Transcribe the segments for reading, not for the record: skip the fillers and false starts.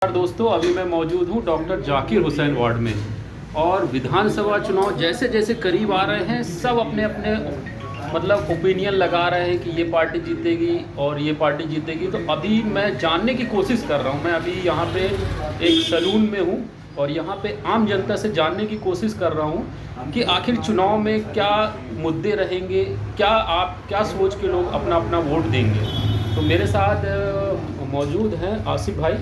दोस्तों, अभी मैं मौजूद हूँ डॉक्टर जाकिर हुसैन वार्ड में। और विधानसभा चुनाव जैसे जैसे करीब आ रहे हैं, सब अपने अपने मतलब ओपिनियन लगा रहे हैं कि ये पार्टी जीतेगी और ये पार्टी जीतेगी। तो अभी मैं जानने की कोशिश कर रहा हूँ। मैं अभी यहाँ पे एक सैलून में हूँ और यहाँ पे आम जनता से जानने की कोशिश कर रहा हूँ कि आखिर चुनाव में क्या मुद्दे रहेंगे, क्या सोच के लोग अपना अपना वोट देंगे। तो मेरे साथ मौजूद हैं आसिफ भाई।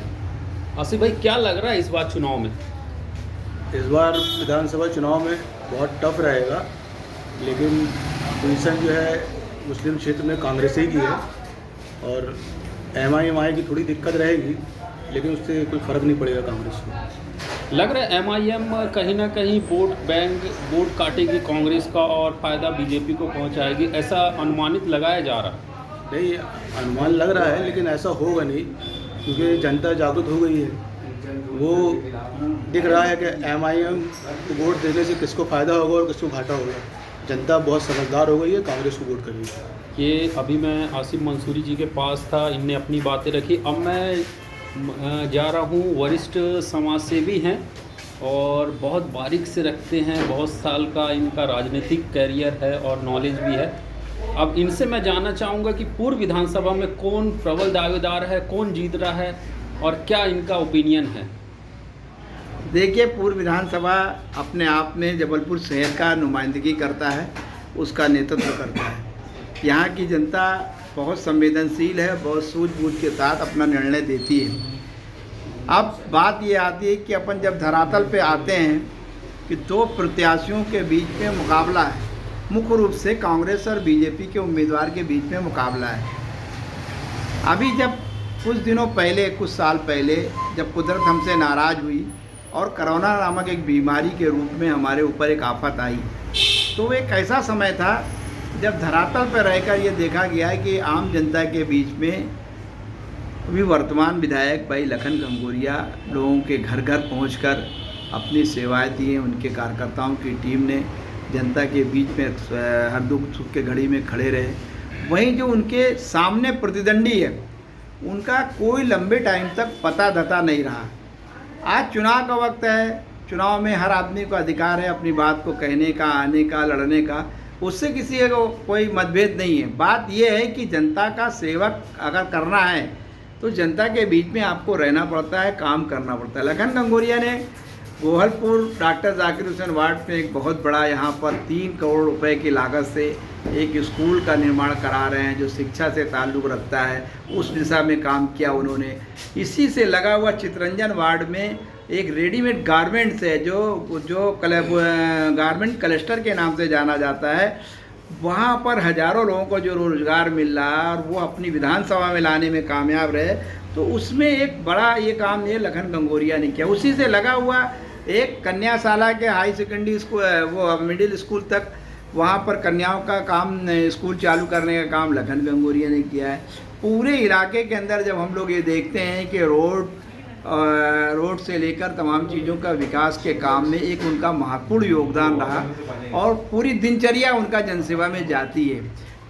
आसिफ भाई, क्या लग रहा है इस बार चुनाव में? इस बार विधानसभा चुनाव में बहुत टफ रहेगा, लेकिन पोजीशन जो है मुस्लिम क्षेत्र में कांग्रेस ही की है और एमआईएम की थोड़ी दिक्कत रहेगी, लेकिन उससे कोई फ़र्क नहीं पड़ेगा कांग्रेस को। लग रहा है एमआईएम कहीं ना कहीं वोट काटेगी कांग्रेस का और फ़ायदा बीजेपी को पहुंचाएगी, ऐसा अनुमानित लगाया जा रहा है। नहीं, अनुमान लग रहा है, लेकिन ऐसा होगा नहीं, क्योंकि जनता जागरूक हो गई है। वो दिख रहा है कि एमआईएम को वोट देने से किसको फ़ायदा होगा और किसको घाटा होगा। जनता बहुत समझदार हो गई है, कांग्रेस को वोट करेगी। ये अभी मैं आसिफ मंसूरी जी के पास था, इनने अपनी बातें रखी। अब मैं जा रहा हूँ, वरिष्ठ समाज सेवी हैं और बहुत बारीक से रखते हैं, बहुत साल का इनका राजनीतिक कैरियर है और नॉलेज भी है। अब इनसे मैं जानना चाहूँगा कि पूर्व विधानसभा में कौन प्रबल दावेदार है, कौन जीत रहा है और क्या इनका ओपिनियन है। देखिए, पूर्व विधानसभा अपने आप में जबलपुर शहर का नुमाइंदगी करता है, उसका नेतृत्व करता है। यहाँ की जनता बहुत संवेदनशील है, बहुत सूझबूझ के साथ अपना निर्णय देती है। अब बात ये आती है कि अपन जब धरातल पे आते हैं कि दो प्रत्याशियों के बीच में मुकाबला है, मुख्य रूप से कांग्रेस और बीजेपी के उम्मीदवार के बीच में मुकाबला है। अभी जब कुछ दिनों पहले, कुछ साल पहले, जब कुदरत हमसे नाराज़ हुई और कोरोना नामक एक बीमारी के रूप में हमारे ऊपर एक आफत आई, तो वो एक ऐसा समय था जब धरातल पर रहकर ये देखा गया कि आम जनता के बीच में अभी वर्तमान विधायक भाई लखन घनघोरिया लोगों के घर घर पहुंचकर अपनी सेवाएं दी हैं। उनके कार्यकर्ताओं की टीम ने जनता के बीच में हर दुख सुख के घड़ी में खड़े रहे। वहीं जो उनके सामने प्रतिद्वंदी है, उनका कोई लंबे टाइम तक पता धता नहीं रहा। आज चुनाव का वक्त है, चुनाव में हर आदमी को अधिकार है अपनी बात को कहने का, आने का, लड़ने का, उससे किसी को कोई मतभेद नहीं है। बात यह है कि जनता का सेवक अगर करना है तो जनता के बीच में आपको रहना पड़ता है, काम करना पड़ता है। लखन घनघोरिया ने गोहलपुर डॉक्टर जाकिर हुसैन वार्ड में एक बहुत बड़ा, यहाँ पर 3 करोड़ रुपए की लागत से एक स्कूल का निर्माण करा रहे हैं जो शिक्षा से ताल्लुक़ रखता है। उस दिशा में काम किया उन्होंने। इसी से लगा हुआ चितरंजन वार्ड में एक रेडीमेड गारमेंट्स है जो गारमेंट क्लस्टर के नाम से जाना जाता है। वहाँ पर हज़ारों लोगों को जो रोज़गार मिल रहा है और वो अपनी विधानसभा में लाने में कामयाब रहे, तो उसमें एक बड़ा ये काम ये लखन घनघोरिया ने किया। उसी से लगा हुआ एक कन्याशाला के हाई सेकेंडरी स्कूल, वो मिडिल स्कूल तक, वहाँ पर कन्याओं का काम, स्कूल चालू करने का काम लखन घनघोरिया ने किया है। पूरे इलाके के अंदर जब हम लोग ये देखते हैं कि रोड से लेकर तमाम चीज़ों का विकास के काम में एक उनका महत्वपूर्ण योगदान रहा और पूरी दिनचर्या उनका जनसेवा में जाती है।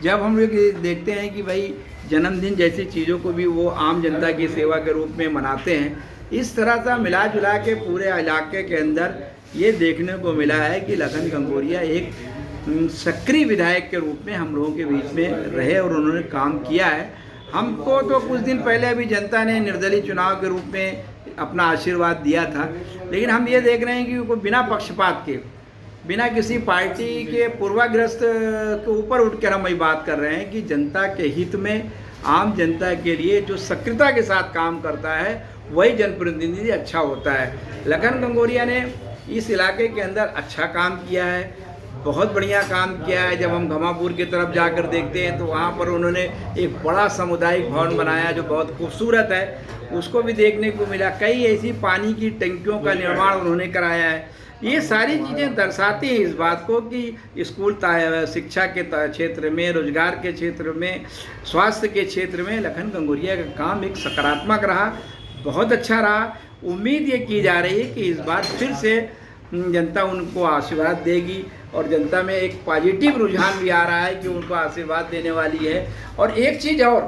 जब हम लोग ये देखते हैं कि भाई जन्मदिन जैसी चीज़ों को भी वो आम जनता की सेवा के रूप में मनाते हैं, इस तरह से मिला जुला के पूरे इलाके के अंदर ये देखने को मिला है कि लखन घनघोरिया एक सक्रिय विधायक के रूप में हम लोगों के बीच में रहे और उन्होंने काम किया है। हमको तो कुछ दिन पहले अभी जनता ने निर्दलीय चुनाव के रूप में अपना आशीर्वाद दिया था, लेकिन हम ये देख रहे हैं कि कोई बिना पक्षपात के, बिना किसी पार्टी के पूर्वाग्रस्त के ऊपर उठकर हम ये बात कर रहे हैं कि जनता के हित में, आम जनता के लिए जो सक्रियता के साथ काम करता है वही जनप्रतिनिधि अच्छा होता है। लखन घनघोरिया ने इस इलाके के अंदर अच्छा काम किया है, बहुत बढ़िया काम किया है। जब हम घमापुर की तरफ जाकर देखते हैं तो वहाँ पर उन्होंने एक बड़ा सामुदायिक भवन बनाया जो बहुत खूबसूरत है, उसको भी देखने को मिला। कई ऐसी पानी की टंकियों का निर्माण उन्होंने कराया है। ये सारी चीज़ें दर्शाती हैं इस बात को कि स्कूल शिक्षा के क्षेत्र में, रोजगार के क्षेत्र में, स्वास्थ्य के क्षेत्र में लखन घनघोरिया का काम एक सकारात्मक रहा, बहुत अच्छा रहा। उम्मीद ये की जा रही है कि इस बार फिर से जनता उनको आशीर्वाद देगी और जनता में एक पॉजिटिव रुझान भी आ रहा है कि उनको आशीर्वाद देने वाली है। और एक चीज़ और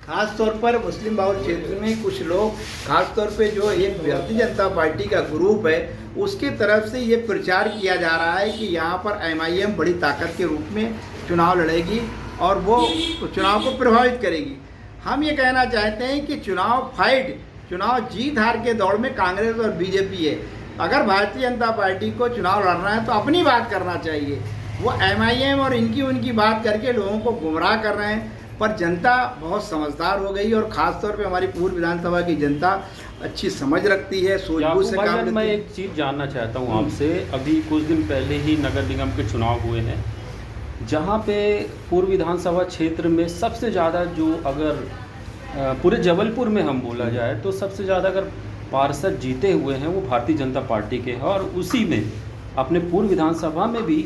खास तौर पर मुस्लिम बहुल क्षेत्र में कुछ लोग, खास तौर पे जो एक भारतीय जनता पार्टी का ग्रुप है, उसके तरफ से ये प्रचार किया जा रहा है कि यहाँ पर MIM बड़ी ताकत के रूप में चुनाव लड़ेगी और वो चुनाव को प्रभावित करेगी। हम ये कहना चाहते हैं कि चुनाव जीत हार के दौड़ में कांग्रेस और BJP है। अगर भारतीय जनता पार्टी को चुनाव लड़ना है तो अपनी बात करना चाहिए। वो MIM और उनकी बात करके लोगों को गुमराह कर रहे हैं। पर जनता बहुत समझदार हो गई और ख़ास तौर पे हमारी पूर्व विधानसभा की जनता अच्छी समझ रखती है, सूझबूझ से काम लेती मैं है। एक चीज़ जानना चाहता हूँ आपसे। अभी कुछ दिन पहले ही नगर निगम के चुनाव हुए हैं, जहाँ पे पूर्व विधानसभा क्षेत्र में सबसे ज़्यादा जो, अगर पूरे जबलपुर में हम बोला जाए तो सबसे ज़्यादा अगर पार्षद जीते हुए हैं वो भारतीय जनता पार्टी के हैं, और उसी में अपने पूर्व विधानसभा में भी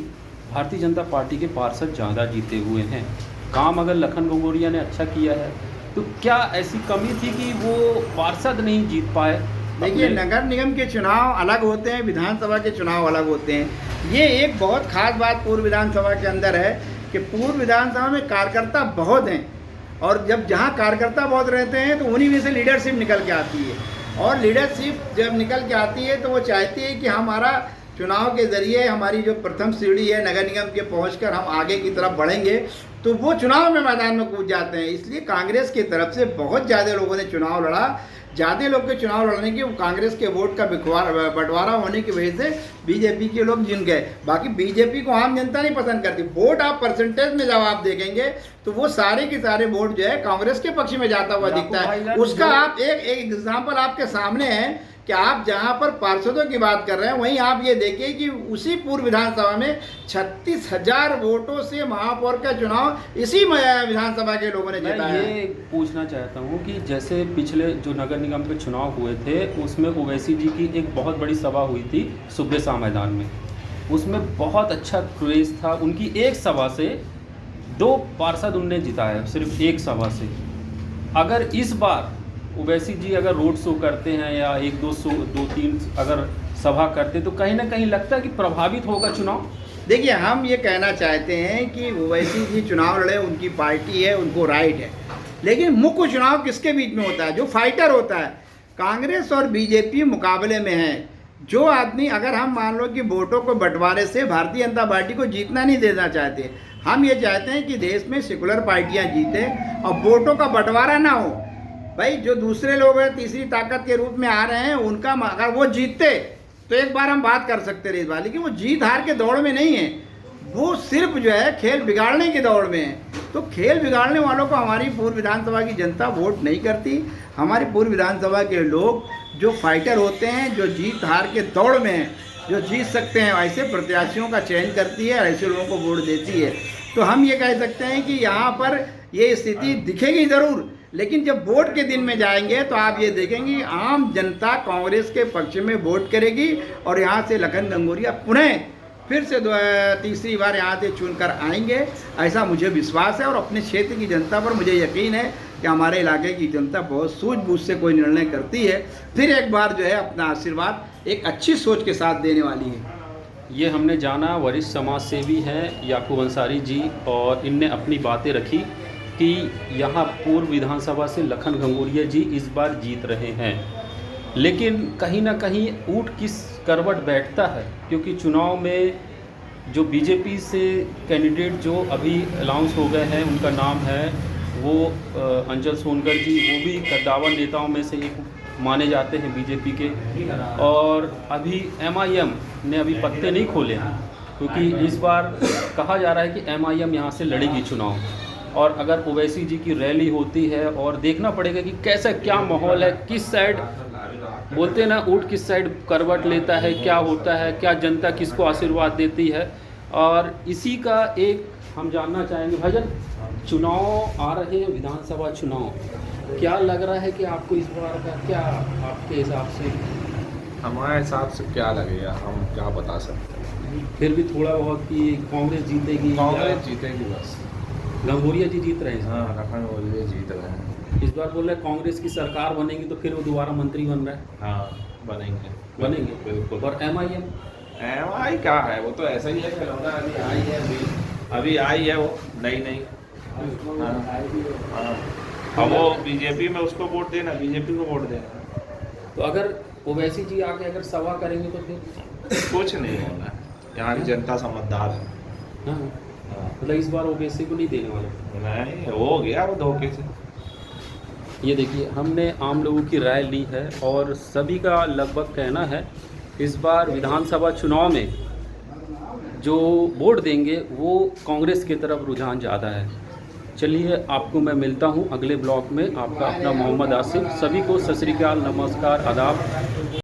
भारतीय जनता पार्टी के पार्षद ज़्यादा जीते हुए हैं। काम अगर लखन घंगोरिया ने अच्छा किया है तो क्या ऐसी कमी थी कि वो पार्षद नहीं जीत पाए? देखिए, नगर निगम के चुनाव अलग होते हैं, विधानसभा के चुनाव अलग होते हैं। ये एक बहुत खास बात पूर्व विधानसभा के अंदर है कि पूर्व विधानसभा में कार्यकर्ता बहुत हैं, और जब जहाँ कार्यकर्ता बहुत रहते हैं तो उन्हीं में से लीडरशिप निकल के आती है, और लीडरशिप जब निकल के आती है तो वो चाहती है कि हमारा चुनाव के ज़रिए हमारी जो प्रथम सीढ़ी है नगर निगम के पहुंचकर हम आगे की तरफ बढ़ेंगे, तो वो चुनाव में मैदान में कूद जाते हैं। इसलिए कांग्रेस की तरफ से बहुत ज़्यादा लोगों ने चुनाव लड़ा। ज़्यादा लोग के चुनाव लड़ने की कांग्रेस के वोट का बंटवारा होने की वजह से BJP के लोग जिन गए। बाकी BJP को आम जनता नहीं पसंद करती। वोट आप परसेंटेज में जब आप देखेंगे तो वो सारे के सारे वोट जो है कांग्रेस के पक्ष में जाता हुआ दिखता है। उसका आप एक एग्जाम्पल आपके सामने है कि आप जहां पर पार्षदों की बात कर रहे हैं, वहीं आप ये देखिए कि उसी पूर्व विधानसभा में 36,000 वोटों से महापौर का चुनाव इसी विधानसभा के लोगों ने जीता है। ये पूछना चाहता हूँ कि जैसे पिछले जो नगर निगम के चुनाव हुए थे उसमें ओवैसी जी की एक बहुत बड़ी सभा हुई थी सुबह शाह मैदान में, उसमें बहुत अच्छा क्रेज था। उनकी एक सभा से 2 पार्षद उनने जिताया, सिर्फ एक सभा से। अगर इस बार ओवैसी जी अगर रोड शो करते हैं या 1-2-3 अगर सभा करते तो कहीं ना कहीं लगता है कि प्रभावित होगा चुनाव। देखिए, हम ये कहना चाहते हैं कि ओवैसी जी चुनाव लड़े, उनकी पार्टी है, उनको राइट है, लेकिन मुख्य चुनाव किसके बीच में होता है? जो फाइटर होता है। कांग्रेस और BJP मुकाबले में है। जो आदमी, अगर हम मान लो कि वोटों को बंटवारे से भारतीय जनता पार्टी को जीतना नहीं देना चाहते, हम ये चाहते हैं कि देश में सेकुलर पार्टियाँ जीतें और वोटों का बंटवारा ना हो। भाई, जो दूसरे लोग हैं तीसरी ताकत के रूप में आ रहे हैं, उनका अगर वो जीतते तो एक बार हम बात कर सकते रहे इस बार, लेकिन वो जीत हार के दौड़ में नहीं है, वो सिर्फ जो है खेल बिगाड़ने के दौड़ में है। तो खेल बिगाड़ने वालों को हमारी पूर्व विधानसभा की जनता वोट नहीं करती। हमारी पूर्व विधानसभा के लोग जो फाइटर होते हैं, जो जीत हार के दौड़ में हैं, जो जीत सकते हैं, ऐसे प्रत्याशियों का चयन करती है, ऐसे लोगों को वोट देती है। तो हम ये कह सकते हैं कि यहाँ पर ये स्थिति दिखेगी ज़रूर, लेकिन जब वोट के दिन में जाएंगे तो आप ये देखेंगे आम जनता कांग्रेस के पक्ष में वोट करेगी, और यहाँ से लखन घंगोरिया पुनः फिर से तीसरी बार यहाँ से चुनकर आएंगे, ऐसा मुझे विश्वास है। और अपने क्षेत्र की जनता पर मुझे यकीन है कि हमारे इलाके की जनता बहुत सूझबूझ से कोई निर्णय करती है, फिर एक बार जो है अपना आशीर्वाद एक अच्छी सोच के साथ देने वाली है। ये हमने जाना वरिष्ठ समाज सेवी हैं याकूब अंसारी जी, और इनने अपनी बातें रखी कि यहाँ पूर्व विधानसभा से लखन घंगोरिया जी इस बार जीत रहे हैं, लेकिन कहीं ना कहीं ऊँट किस करवट बैठता है, क्योंकि चुनाव में जो BJP से कैंडिडेट जो अभी अनाउंस हो गए हैं, उनका नाम है वो अंचल सोनकर जी, वो भी कद्दावर नेताओं में से एक माने जाते हैं BJP के, और अभी MIM ने अभी पत्ते नहीं खोले हैं, क्योंकि इस बार कहा जा रहा है कि MIM यहाँ से लड़ेगी चुनाव। और अगर ओवैसी जी की रैली होती है, और देखना पड़ेगा कि कैसा क्या माहौल है, किस साइड बोलते हैं ना, ऊँट किस साइड करवट लेता है, क्या होता है, क्या जनता किसको आशीर्वाद देती है। और इसी का एक हम जानना चाहेंगे। भाईजान, चुनाव आ रहे हैं, विधानसभा चुनाव, क्या लग रहा है कि आपको इस बार का, क्या आपके हिसाब से? हमारे हिसाब से क्या लगेगा, हम क्या बता सकते हैं। फिर भी थोड़ा बहुत कि कांग्रेस जीतेगी, कांग्रेस जीतेगी बस। घंगोरिया जी जीत रहे हैं। हाँ, लखन घंगोरिया जीत रहे हैं। इस बार बोल रहे कांग्रेस की सरकार बनेगी तो फिर वो दोबारा मंत्री बन रहा है। हाँ, बनेंगे बिल्कुल। और MIM क्या है, वो तो ऐसा ही है, खिलौना अभी आई है, अभी आई है वो नई। हाँ। अब वो बीजेपी में उसको वोट देना, बीजेपी को वोट देना, तो अगर ओवैसी जी आके अगर सभा करेंगे तो फिर कुछ नहीं होना है। यहाँ की जनता समझदार है। हाँ, हाँ। मतलब इस बार ओवैसी को नहीं देने वाले। नहीं, हो गया वो धोखे से। ये देखिए, हमने आम लोगों की राय ली है और सभी का लगभग कहना है इस बार विधानसभा चुनाव में जो वोट देंगे वो कांग्रेस की तरफ रुझान ज़्यादा है। चलिए, आपको मैं मिलता हूँ अगले ब्लॉग में। आपका अपना मोहम्मद आसिफ, सभी को सत श्री अकाल, नमस्कार, आदाब।